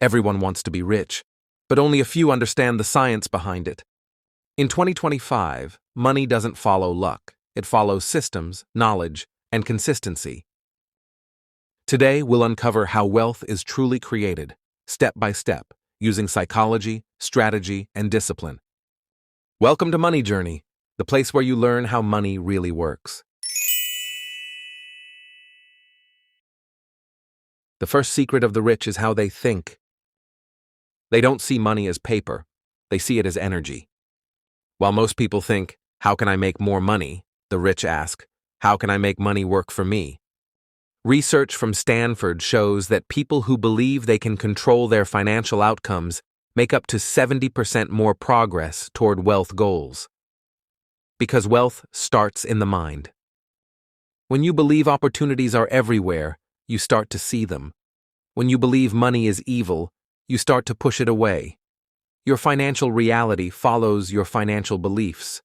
Everyone wants to be rich, but only a few understand the science behind it. In 2025, money doesn't follow luck. It follows systems, knowledge, and consistency. Today, we'll uncover how wealth is truly created, step by step, using psychology, strategy, and discipline. Welcome to Money Journey, the place where you learn how money really works. The first secret of the rich is how they think. They don't see money as paper, they see it as energy. While most people think, how can I make more money? The rich ask, how can I make money work for me? Research from Stanford shows that people who believe they can control their financial outcomes make up to 70% more progress toward wealth goals. Because wealth starts in the mind. When you believe opportunities are everywhere, you start to see them. When you believe money is evil, you start to push it away. Your financial reality follows your financial beliefs.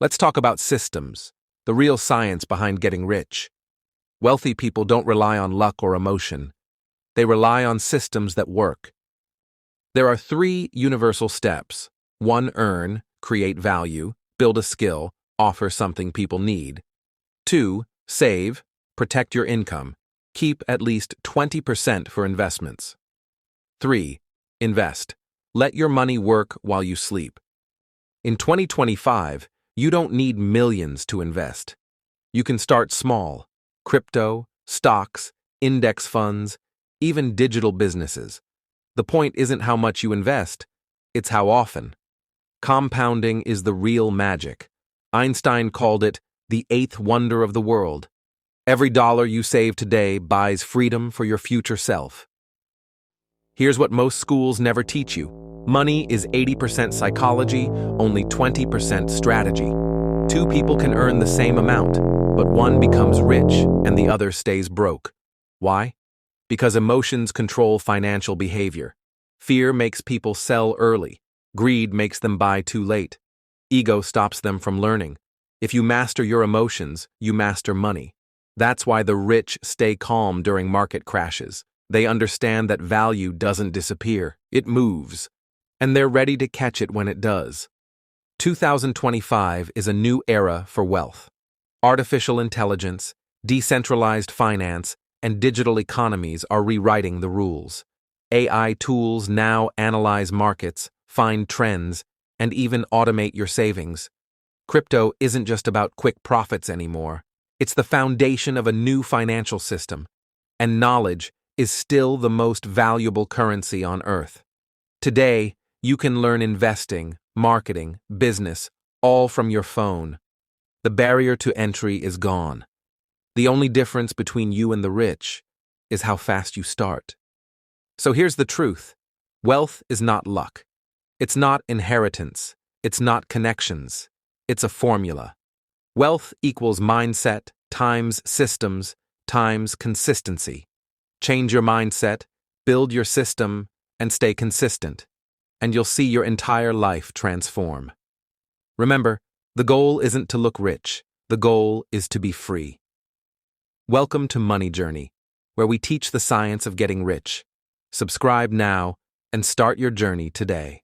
Let's talk about systems, the real science behind getting rich. Wealthy people don't rely on luck or emotion. They rely on systems that work. There are 3 universal steps. 1, earn, create value, build a skill, offer something people need. 2, save, protect your income, keep at least 20% for investments. 3, invest. Let your money work while you sleep. In 2025, you don't need millions to invest. You can start small. Crypto, stocks, index funds, even digital businesses. The point isn't how much you invest, it's how often. Compounding is the real magic. Einstein called it the 8th wonder of the world. Every dollar you save today buys freedom for your future self. Here's what most schools never teach you. Money is 80% psychology, only 20% strategy. 2 people can earn the same amount, but one becomes rich and the other stays broke. Why? Because emotions control financial behavior. Fear makes people sell early. Greed makes them buy too late. Ego stops them from learning. If you master your emotions, you master money. That's why the rich stay calm during market crashes. They understand that value doesn't disappear, it moves. And they're ready to catch it when it does. 2025 is a new era for wealth. Artificial intelligence, decentralized finance, and digital economies are rewriting the rules. AI tools now analyze markets, find trends, and even automate your savings. Crypto isn't just about quick profits anymore. It's the foundation of a new financial system. And knowledge is still the most valuable currency on Earth. Today, you can learn investing, marketing, business, all from your phone. The barrier to entry is gone. The only difference between you and the rich is how fast you start. So here's the truth. Wealth is not luck. It's not inheritance. It's not connections. It's a formula. Wealth equals mindset times systems times consistency. Change your mindset, build your system, and stay consistent, and you'll see your entire life transform. Remember, the goal isn't to look rich. The goal is to be free. Welcome to Money Journey, where we teach the science of getting rich. Subscribe now and start your journey today.